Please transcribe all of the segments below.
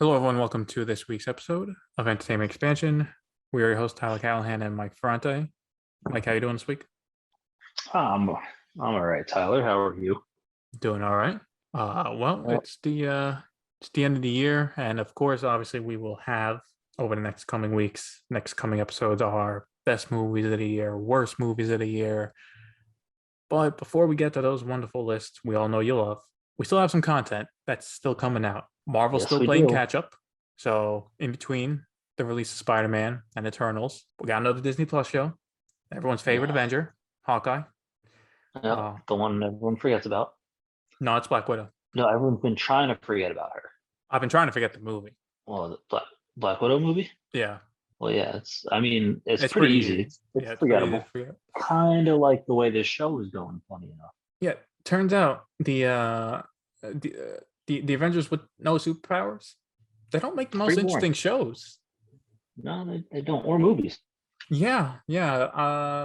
Hello, everyone. Welcome to this week's episode of Entertainment Expansion. We are your hosts, Tyler Callahan and Mike Ferrante. Mike, how you doing this week? I'm all right, Tyler. How are you? Doing all right. Well, Well, it's the end of the year, and of course, obviously, we will have over the next coming weeks, next coming episodes, our best movies of the year, worst movies of the year. But before we get to those wonderful lists, we all know you love. We still have some content that's still coming out. Marvel's yes, still we playing do. catch up. So in between the release of Spider-Man and Eternals, we got another Disney Plus show. Everyone's favorite Yeah, Avenger, Hawkeye. yep. Uh, The one everyone forgets about. no, it's Black Widow. No, everyone's been trying to forget about her. I've been trying to forget the movie. Well, the Black Widow movie. Yeah, Well, yeah. I mean, it's it's pretty pretty easy. easy. It's Yeah, it's pretty easy to forgettable. forget. Kind of like the way this show is going. Funny enough. Yeah, turns out the Avengers with no superpowers, they don't make the It's most pretty boring. interesting shows. No, they don't. Or movies. Yeah.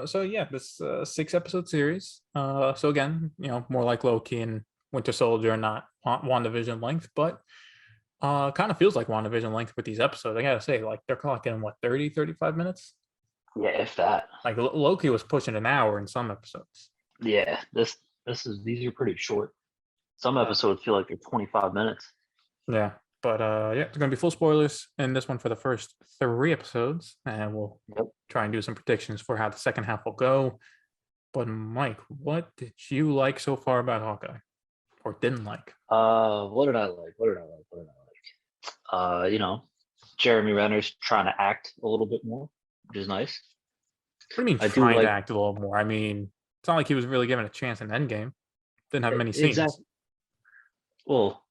So yeah, this 6 episode series. So again, more like Loki and Winter Soldier, not WandaVision length, but kind of feels like WandaVision length with these episodes. I gotta say, like they're clocking what 30, 35 minutes. Yeah, if that. Like Loki was pushing an hour in some episodes. Yeah, these are pretty short. Some episodes feel like they're 25 minutes. Yeah, but yeah, there's gonna be full spoilers in this one for the first 3 episodes, and we'll Yep. try and do some predictions for how the second half will go. But Mike, what did you like so far about Hawkeye, or didn't like? What did I like? Jeremy Renner's trying to act a little bit more, which is nice. What do you mean I do trying to like act a little more? I mean, it's not like he was really given a chance in Endgame. Didn't have many scenes. exactly. Well,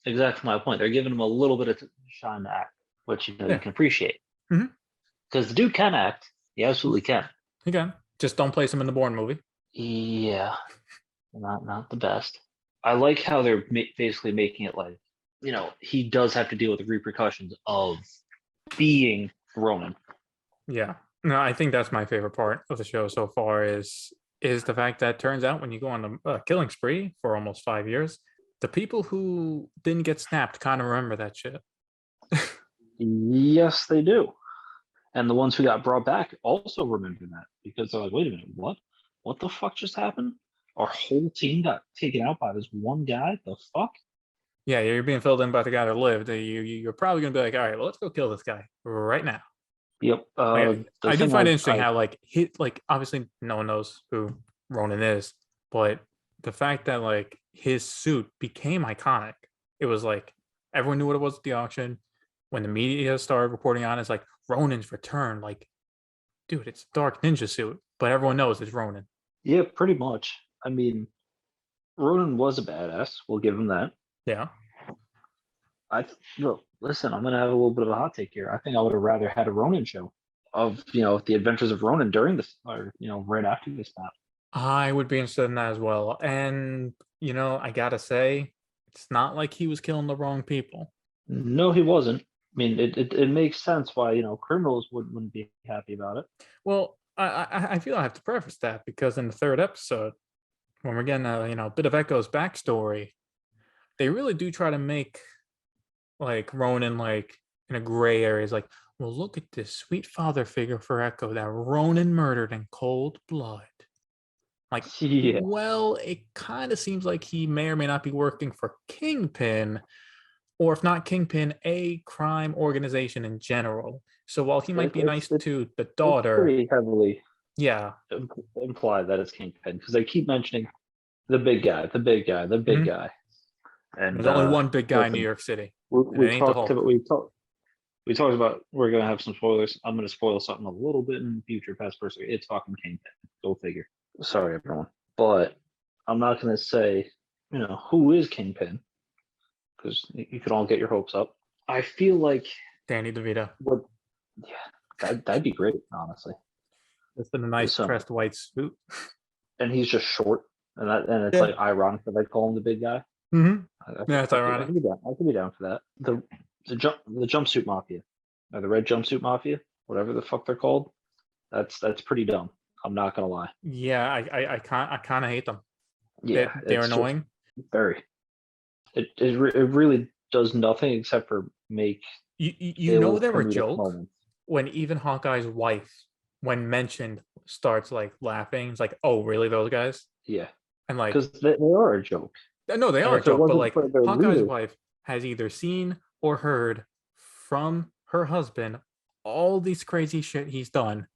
exactly my point. They're giving him a little bit of shine to act, which you Yeah. can appreciate Mhm. because the dude can act. He absolutely can. Again, just don't place him in the Bourne movie. Yeah, not the best. I like how they're basically making it like he does have to deal with the repercussions of being Ronan. Yeah. No, I think that's my favorite part of the show so far is the fact that it turns out when you go on a killing spree for almost 5 years, the people who didn't get snapped kind of remember that shit. Yes, they do. And the ones who got brought back also remember that because they're like, wait a minute, what? What the fuck just happened? Our whole team got taken out by this one guy? The fuck? Yeah, you're being filled in by the guy that lived. You're probably gonna be like, all right, well, let's go kill this guy right now. Yep. Like, The I do thing find it interesting how obviously no one knows who Ronan is, but the fact that like his suit became iconic. It was like everyone knew what it was at the auction. When the media started reporting on it, it's like Ronan's return. Like, dude, it's Dark Ninja suit, but everyone knows it's Ronan. Yeah, pretty much. I mean, Ronan was a badass. We'll give him that. Yeah. Look, listen, I'm gonna have a little bit of a hot take here. I think I would have rather had a Ronan show of the adventures of Ronan during this, or right after this map. I would be interested in that as well. And I gotta say, it's not like he was killing the wrong people. No, he wasn't. I mean, it makes sense why criminals wouldn't be happy about it. Well, I feel I have to preface that because in the third episode, when we're getting a bit of Echo's backstory, they really do try to make like Ronan like in a gray area. It's like, well, look at this sweet father figure for Echo that Ronan murdered in cold blood. Like, Yeah, well, it kind of seems like he may or may not be working for Kingpin, or if not Kingpin, a crime organization in general. So while he might it, be nice to the it's daughter, pretty heavily yeah, implied that it's Kingpin because they keep mentioning the big guy, the big guy, the big mhm. guy. And There's only one big guy in New listen, York City, and it we ain't the talked Hulk. about we're gonna have some spoilers. I'm gonna spoil something a little bit in the future, past person. It's fucking Kingpin. Go figure. Sorry, everyone, but I'm not gonna say who is Kingpin because you could all get your hopes up. I feel like Danny DeVito, what, yeah, that'd be great, honestly. just in a nice So, pressed white suit. and he's just short, and it's Yeah. like ironic that they call him the big guy. Mm-hmm. I Yeah, it's I ironic. could be down. I could be down for that. The jumpsuit mafia, or the red jumpsuit mafia, whatever the fuck they're called. That's pretty dumb. I'm not gonna lie. Yeah, I kind of hate them. Yeah, They're it's just annoying. very. It really does nothing except for make You know ill they're a comedic joke moments. when even Hawkeye's wife, when mentioned, starts like laughing. It's like, oh, really, those guys? Yeah, And like, because they are a joke. no, they And are a if it joke, but wasn't like for their Hawkeye's leader, wife has either seen or heard from her husband all these crazy shit he's done.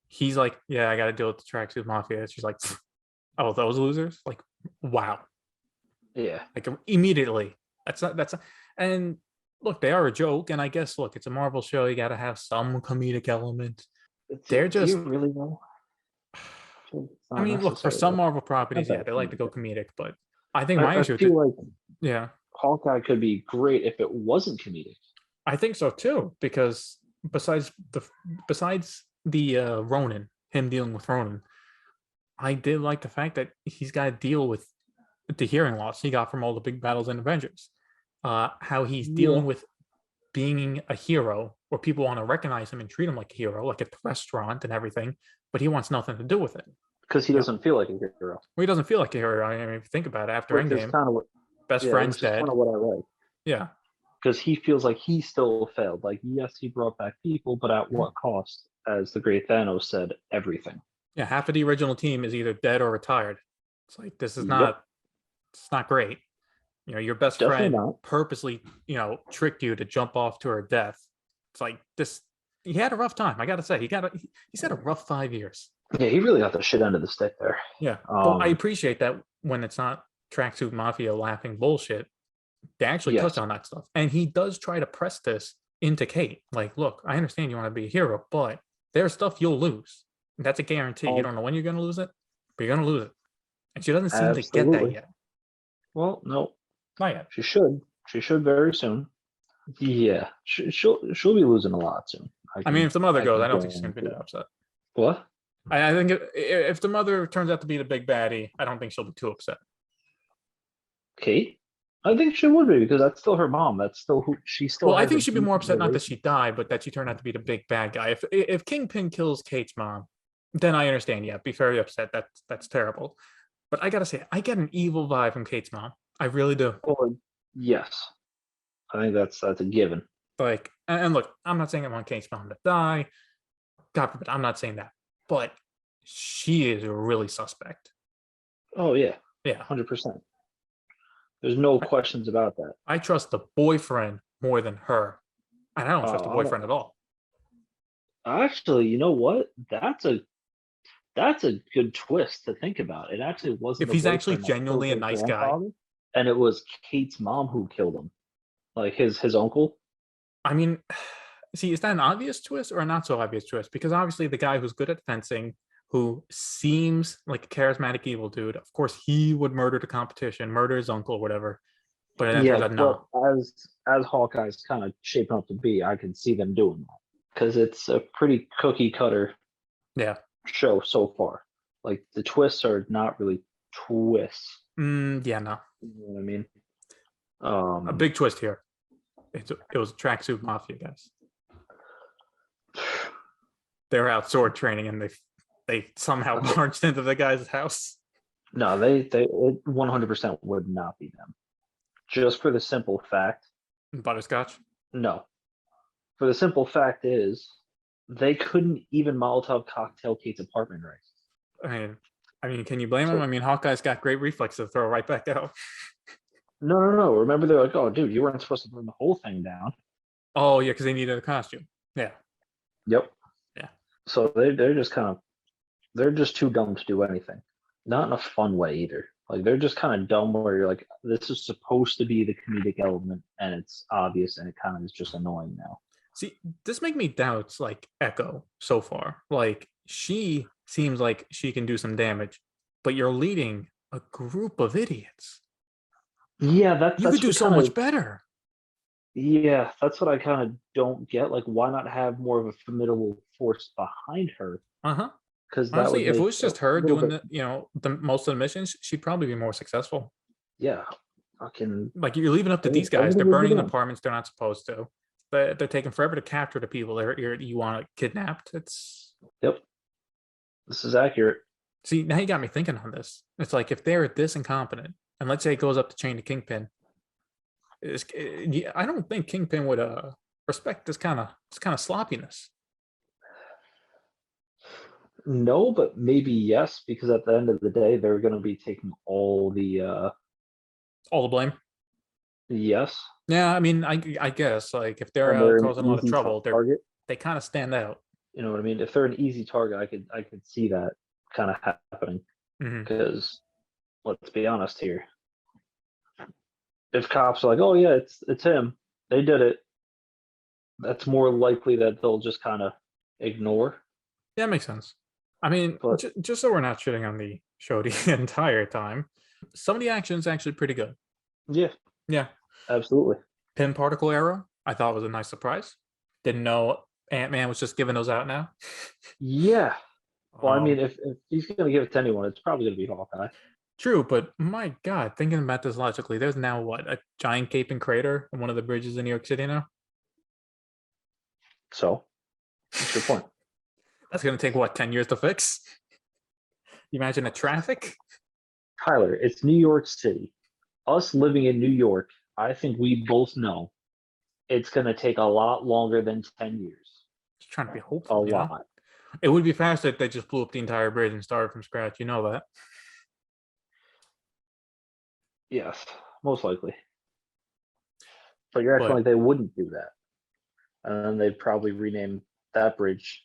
He's like, yeah, I got to deal with the tracksuit mafia. She's like, oh, those losers? Like, wow. yeah, Like immediately. That's not, and look, they are a joke, and I guess look, it's a Marvel show. You got to have some comedic element. They're do just, you really know? It's I not mean, look, for necessary. some Though. Marvel Not properties, yeah, that they like to go comedic. comedic, but I think my I issue with it, feel like yeah, Hawkeye could be great if it wasn't comedic. I think so too, because besides the besides the Ronin, him dealing with Ronin, I did like the fact that he's got to deal with the hearing loss he got from all the big battles in Avengers. How he's Yeah, dealing with being a hero, where people want to recognize him and treat him like a hero, like at the restaurant and everything, but he wants nothing to do with it. because he You know, doesn't feel like a hero, well, he doesn't feel like a hero. I mean, if you think about it, after which is Endgame, kind of what. best Yeah, friend's which is kind dead. of what I like. Yeah, Because he feels like he still failed. Like, yes, he brought back people, but at what cost? As the great Thanos said, everything. yeah. Half of the original team is either dead or retired. It's like this is Yep, not. It's not great. You know, your best definitely friend not. purposely, tricked you to jump off to her death. It's like this. He had a rough time. I gotta say, he's had a rough 5 years. Yeah, he really got the shit end of the stick there. Yeah, but I appreciate that when it's not tracksuit mafia laughing bullshit, they actually touch Yes. on that stuff. And he does try to press this into Kate. Like, look, I understand you want to be a hero, but there's stuff you'll lose. That's a guarantee. You don't know when you're going to lose it, but you're going to lose it. And she doesn't seem to get that Absolutely. yet. Well, no, Not yet. she should. She should very soon. Yeah, she'll be losing a lot soon. I mean, if the mother I goes, can I don't think she's going to be guarantee that it. upset. What? I think if the mother turns out to be the big baddie, I don't think she'll be too upset. Kate? I think she would be because that's still her mom. That's still who she still Well, I has a think she'd be decent more upset not that relation. she died, but that she turned out to be the big bad guy. If Kingpin kills Kate's mom, then I understand. Yeah, be very upset. That's terrible. But I gotta say, I get an evil vibe from Kate's mom. I really do. Well, yes, I think that's a given. Like, and look, I'm not saying I want Kate's mom to die. God forbid, I'm not saying that. But she is really suspect. Oh yeah, Yeah, 100%. There's no I, questions about that. I trust the boyfriend more than her, and I don't trust the Uh, boyfriend at all. Actually, you know what? That's a good twist to think about. It actually wasn't If the he's actually boyfriend that killed genuinely a their nice guy, grandfather, and it was Kate's mom who killed him, like his uncle. I mean, see, is that an obvious twist or a not so obvious twist? Because obviously, the guy who's good at fencing, who seems like a charismatic evil dude, of course, he would murder the competition, murder his uncle, whatever. But it then turns Yeah, out but no. as Hawkeye's kind of shaping up to be, I can see them doing that because it's a pretty cookie cutter Yeah. show so far. Like the twists are not really twists. Yeah, no. You know what I mean? A big twist here. It was tracksuit mafia guys. They were out sword training and they somehow Okay. barged into the guy's house. No, they 100% would not be them. Just for the simple fact, Butterscotch. no. For the simple fact is, they couldn't even Molotov cocktail Kate's apartment right. I mean, can you blame him? So I mean, Hawkeye's got great reflexes to throw right back out. no. Remember, they're like, "Oh, dude, you weren't supposed to burn the whole thing down." Oh yeah, because they needed a costume. Yeah. Yep. Yeah. So they're just too dumb to do anything. Not in a fun way either. Like they're just kind of dumb where you're like, this is supposed to be the comedic element, and it's obvious, and it kind of is just annoying now. See, this make me doubt like Echo so far. Like she seems like she can do some damage, but you're leading a group of idiots. Yeah, You could do so much better. Yeah, that's what I kind of don't get. Like, why not have more of a formidable force behind her? Uh-huh. Because that would Honestly, if it make was a just her little doing bit. the most of the missions, she'd probably be more successful. Yeah, fucking Like you're leaving up to these guys. They're everything would be burning done. apartments they're not supposed to. They're taking forever to capture the people you want kidnapped. It's Yep, this is accurate. see, now you got me thinking on this. It's like if they're this incompetent, and let's say it goes up the chain to Kingpin, Yeah, I don't think Kingpin would respect this kind of sloppiness. No, but maybe yes, because at the end of the day, they're going to be taking all the All the blame. yes, Yeah, I mean, I guess like if they're and they're an causing a lot of easy trouble, target. they kind of stand out. You know what I mean? If they're an easy target, I could see that kind of happening. Hmm. Because let's be honest here, if cops are like, "Oh yeah, it's him," they did it. That's more likely that they'll just kind of ignore. Yeah, makes sense. I mean, But just so we're not shitting on the show the entire time, some of the action is actually pretty good. yeah, Yeah, absolutely. pin particle arrow, I thought was a nice surprise. Didn't know Ant-Man was just giving those out now. Yeah. Well, I Um, mean, if he's going to give it to anyone, it's probably going to be Hawkeye. True, but my God, thinking about this logically, there's now what, a giant gaping crater on one of the bridges in New York City now? So, what's your point? That's gonna take what, 10 years to fix? You imagine the traffic? Tyler, it's New York City. Us living in New York, I think we both know it's going to take a lot longer than 10 years. Just trying to be A hopeful, you know? lot. It would be faster if they just blew up the entire bridge and started from scratch, you know that. Yes, most likely. But you're acting But like they wouldn't do that. And then they'd probably rename that bridge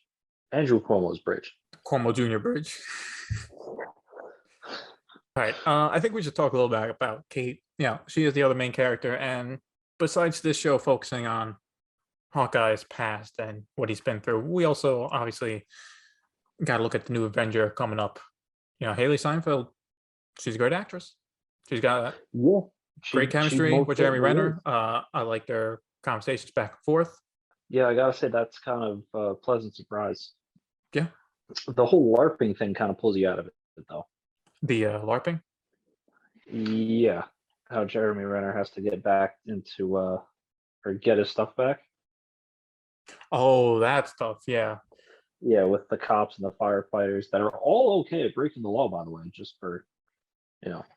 Andrew Cuomo's bridge. Cuomo Jr. Bridge. All right. I think we should talk a little bit about Kate. Yeah, she is the other main character, and besides this show focusing on Hawkeye's past and what he's been through, we also obviously got to look at the new Avenger coming up. You know, Haley Seinfeld. She's a great actress. She's got Yeah. great She chemistry most with Jeremy certainly is. Renner. I like their conversations back and forth. Yeah, I gotta say that's kind of a pleasant surprise. Yeah, The whole LARPing thing kind of pulls you out of it, though. the LARPing. Yeah, how Jeremy Renner has to get back into or get his stuff back. Oh, that stuff. Yeah. Yeah, with the cops and the firefighters that are all okay at breaking the law, by the way, just for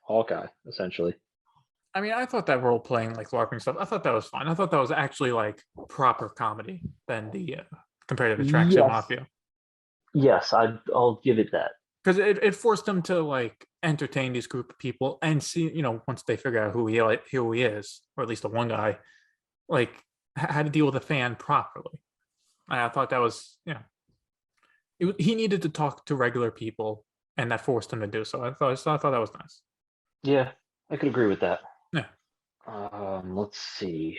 Hawkeye essentially. I mean, I thought that role playing like LARPing stuff, I thought that was fine. I thought that was actually like proper comedy than the compared to the tracksuit Yes, mafia. yes, I'll give it that. Because it forced them to like entertain this group of people and see, once they figure out who he is, or at least the one guy, like how to deal with a fan properly. I thought that was, he needed to talk to regular people, and that forced him to do so. I thought that was nice. Yeah, I could agree with that. Yeah. Let's see.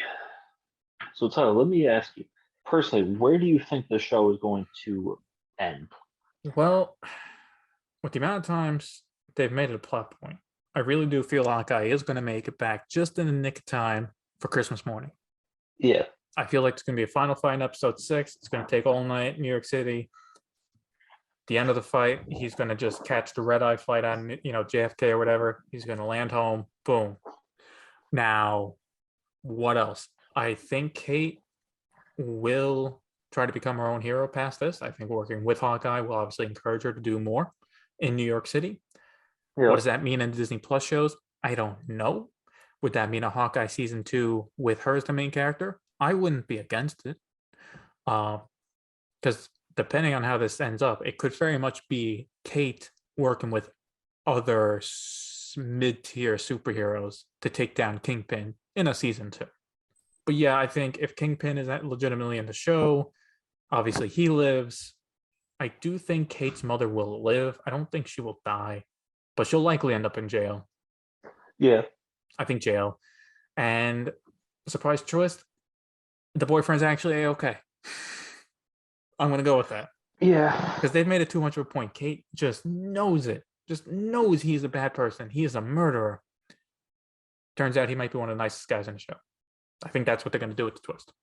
So Tyler, let me ask you personally, where do you think the show is going to end? Well, with the amount of times they've made it a plot point, I really do feel Hawkeye is going to make it back just in the nick of time for Christmas morning. Yeah, I feel like it's going to be a final fight in episode 6. It's going to take all night in New York City. The end of the fight, he's going to just catch the red-eye flight on, JFK or whatever. He's going to land home. Boom. Now, what else? I think Kate will try to become her own hero past this. I think working with Hawkeye will obviously encourage her to do more in New York City. yeah, What does that mean in Disney Plus shows? I don't know. Would that mean a Hawkeye season 2 with her as the main character? I wouldn't be against it. Because depending on how this ends up, it could very much be Kate working with other mid-tier superheroes to take down Kingpin in a season 2. But yeah, I think if Kingpin is legitimately in the show, obviously he lives. I do think Kate's mother will live. I don't think she will die, but she'll likely end up in jail. yeah. I think jail. And surprise twist, the boyfriend's actually A-okay. I'm going to go with that. Yeah. Because they've made it too much of a point. Kate just knows it. Just knows he's a bad person. He is a murderer. Turns out he might be one of the nicest guys in the show. I think that's what they're going to do with the twist.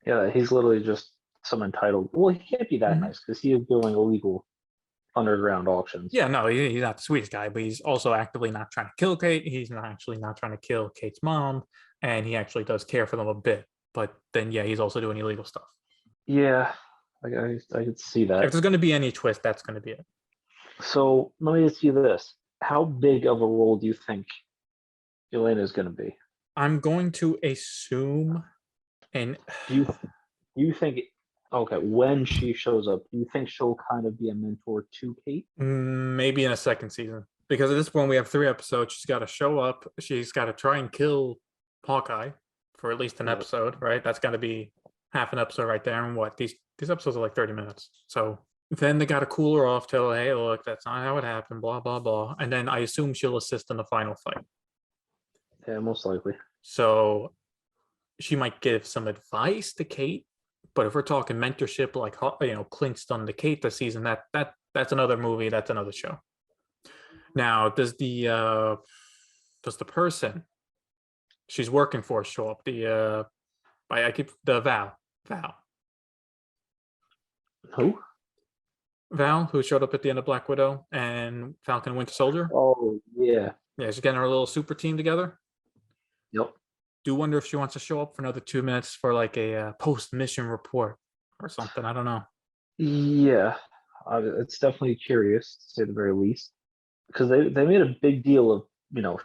Yeah, he's literally just some entitled. Well, he can't be that nice because he is doing illegal underground auctions. Yeah, no, he's not the sweetest guy, but he's also actively not trying to kill Kate. He's not trying to kill Kate's mom, and he actually does care for them a bit. But then, yeah, he's also doing illegal stuff. Yeah, I could see that. If there's going to be any twist, that's going to be it. So let me ask you this: how big of a role do you think Elena is going to be? I'm going to assume, and Do you think? Okay, when she shows up, do you think she'll kind of be a mentor to Kate? maybe in a second season, because at this point we have 3 episodes. She's got to show up. She's got to try and kill Hawkeye for at least an Yep. episode, right? That's got to be half an episode right there. And what these episodes are like 30 minutes, so then they got to cool her off. Tell her, hey, look, that's not how it happened. Blah blah blah. And then I assume she'll assist in the final fight. Yeah, most likely. So she might give some advice to Kate, but if we're talking mentorship, like Clint's done to Kate this season, that's another movie, that's another show. Now, does the person she's working for show up? I keep the Who? Val, who showed up at the end of Black Widow and Falcon and Winter Soldier. Oh yeah. Yeah, she's getting her little super team together. Yep. Do wonder if she wants to show up for another 2 minutes for like a post mission report or something. I don't know. Yeah, it's definitely curious to say the very least, because they made a big deal of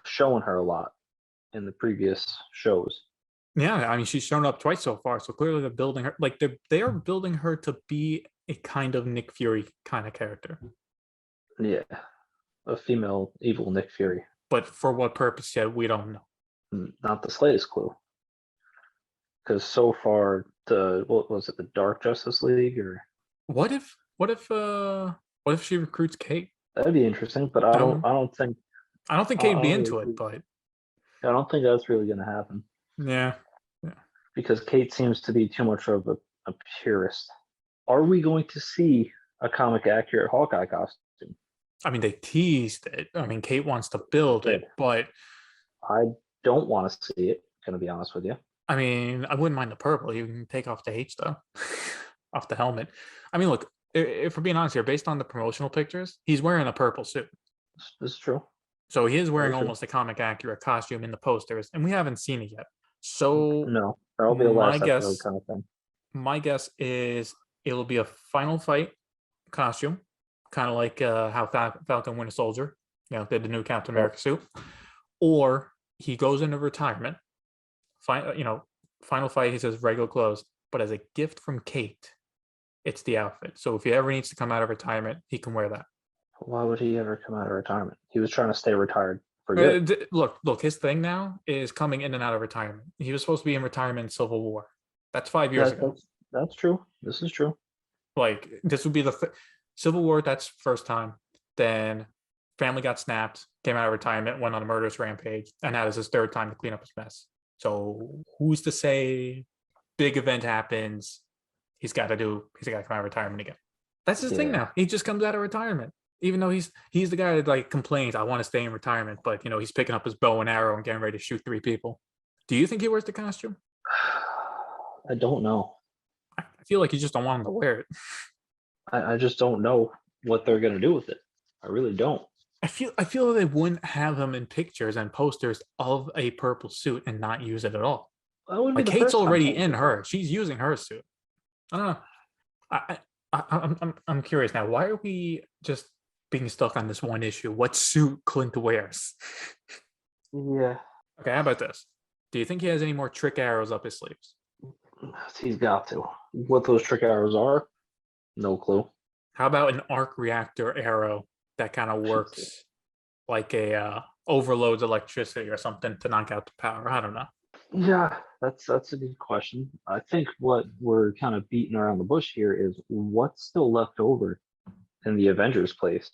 showing her a lot in the previous shows. Yeah, I mean she's shown up twice so far, so clearly they're building her like they are building her to be a kind of Nick Fury kind of character. Yeah, a female evil Nick Fury. But for what purpose yet, we don't know. Not the slightest clue. Because so far, what was it, the Dark Justice League, or What if she recruits Kate? that'd be interesting. But I don't think Kate'd be into it, but I don't think that's really going to happen. yeah. Because Kate seems to be too much of a purist. Are we going to see a comic accurate Hawkeye costume? I mean, they teased it. I mean, Kate wants to build it, but I don't want to see it. Gonna be honest with you. I mean, I wouldn't mind the purple. You can take off the H though, off the helmet. I mean, look, if we're being honest here, based on the promotional pictures, he's wearing a purple suit. This is true. So he is wearing almost a comic accurate costume in the posters, and we haven't seen it yet. So no, that'll be the last episode kind of thing. My guess is it'll be a final fight costume, kind of like how Falcon Winter Soldier, did the new Captain America suit, or he goes into retirement. Final fight, he says regular clothes, but as a gift from Kate, it's the outfit. So if he ever needs to come out of retirement, he can wear that. Why would he ever come out of retirement? He was trying to stay retired for good. Look, his thing now is coming in and out of retirement. He was supposed to be in retirement in Civil War. That's 5 years ago. That's true. This is true. Like, this would be the Civil War, that's first time. Then family got snapped, came out of retirement, went on a murderous rampage, and that is his third time to clean up his mess. So who's to say big event happens, he's got to come out of retirement again. That's his thing now. He just comes out of retirement. Even though he's the guy that like complains, I want to stay in retirement, but he's picking up his bow and arrow and getting ready to shoot 3 people. Do you think he wears the costume? I don't know. I feel like you just don't want him to wear it. I just don't know what they're gonna do with it. I really don't. I feel they wouldn't have him in pictures and posters of a purple suit and not use it at all. Like Kate's already in her. She's using her suit. I don't know. I'm curious now. Why are we just being stuck on this one issue? What suit Clint wears? Yeah. Okay, how about this? Do you think he has any more trick arrows up his sleeves? He's got to. What those trick arrows are, no clue. How about an arc reactor arrow that kind of works like a overloads electricity or something to knock out the power? I don't know. Yeah, that's a good question. I think what we're kind of beating around the bush here is what's still left over in the Avengers place,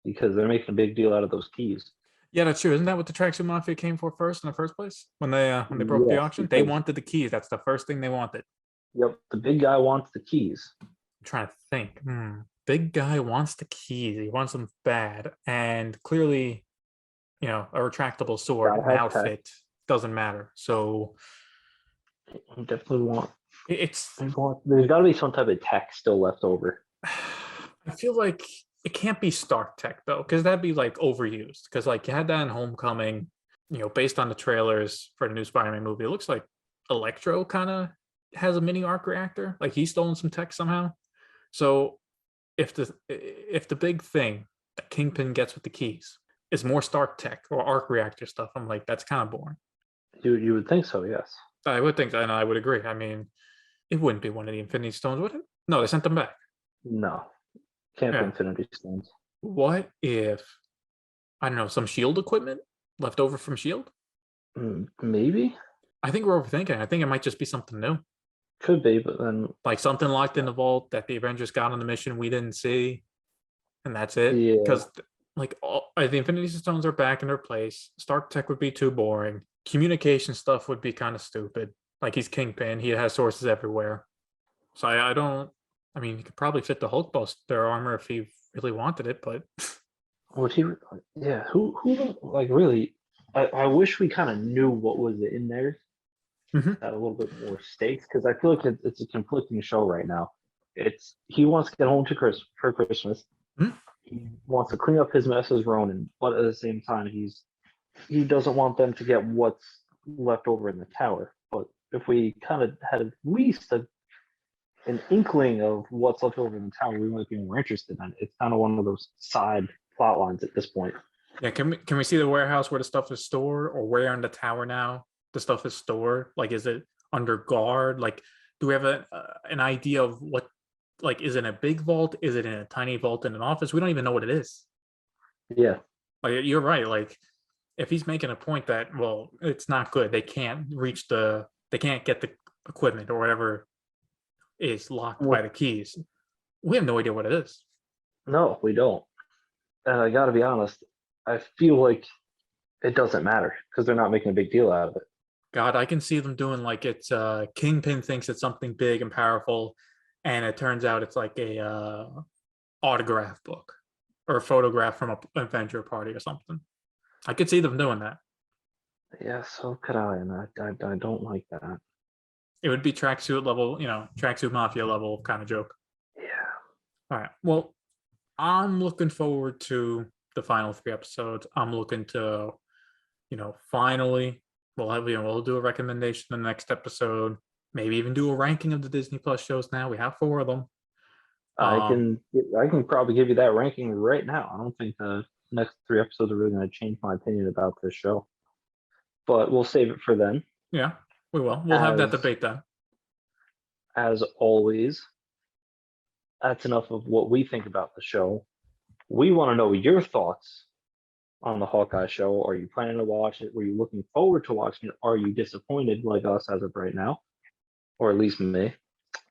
because they're making a big deal out of those keys. Yeah, that's true. Isn't that what the Tracksuit Mafia came for first in the first place? When they broke the auction, they wanted the keys. That's the first thing they wanted. Yep, the big guy wants the keys. I'm trying to think. Big guy wants the keys. He wants them bad, and clearly, a retractable sword, an outfit doesn't matter. So, you definitely want. There's got to be some type of tech still left over. I feel like it can't be Stark tech though, because that'd be like overused. Because like you had that in Homecoming, based on the trailers for the new Spider-Man movie, it looks like Electro kind of has a mini arc reactor. Like he's stolen some tech somehow. So if the big thing that Kingpin gets with the keys is more Stark tech or arc reactor stuff, I'm like, that's kind of boring. You would think so, yes. I would think, and I would agree. I mean, it wouldn't be one of the Infinity Stones, would it? No, they sent them back. No, can't be Yeah. Infinity Stones. What if, I don't know, some Shield equipment left over from Shield? Maybe I think we're overthinking. I think it might just be something new, could be, but then like something locked in the vault that the Avengers got on the mission we didn't see, and that's it. yeah, Because like the Infinity Stones are back in their place. Stark Tech would be too boring. Communication stuff would be kind of stupid. Like he's Kingpin, he has sources everywhere. So I don't. I mean, he could probably fit the Hulk Buster armor if he really wanted it, but would he? Yeah, who like really? I wish we kind of knew what was in there. Mhm. Had a little bit more stakes because I feel like it's a conflicting show right now. It's he wants to get home to Chris for Christmas. Mhm. He wants to clean up his mess as Ronin, but at the same time, he doesn't want them to get what's left over in the tower. But if we kind of had at least an inkling of what's left over in the tower, we might be more interested in it. It's kind of one of those side plot lines at this point. Yeah, can we see the warehouse where the stuff is stored, or where in the tower now the stuff is stored? Like, is it under guard? Like, do we have an idea of what? Like, is it a big vault? Is it in a tiny vault in an office? We don't even know what it is. Yeah, Like, you're right. Like, if he's making a point that, well, it's not good. They can't they can't get the equipment or whatever is locked by well, the keys. We have no idea what it is. no, we don't. And I got to be honest, I feel like it doesn't matter because they're not making a big deal out of it. God, I can see them doing like it's Kingpin thinks it's something big and powerful, and it turns out it's like a autograph book or a photograph from an Avenger party or something. I could see them doing that. Yeah, so could I, and I don't like that. It would be tracksuit level, tracksuit mafia level kind of joke. Yeah, All right. Well, I'm looking forward to the final 3 episodes. I'm looking to, finally we'll do a recommendation in the next episode. Maybe even do a ranking of the Disney Plus shows. Now we have 4 of them. I Um, can I can probably give you that ranking right now. I don't think the next 3 episodes are really going to change my opinion about this show, but we'll save it for then. yeah, we will. We'll have that As debate then. as always, that's enough of what we think about the show. We want to know your thoughts on the Hawkeye show. Are you planning to watch it? Were you looking forward to watching it? Are you disappointed like us as of right now, or at least me?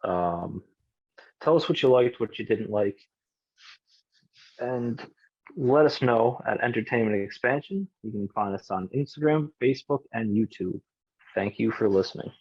Um, Tell us what you liked, what you didn't like, and let us know at Entertainment Expansion. You can find us on Instagram, Facebook, and YouTube. Thank you for listening.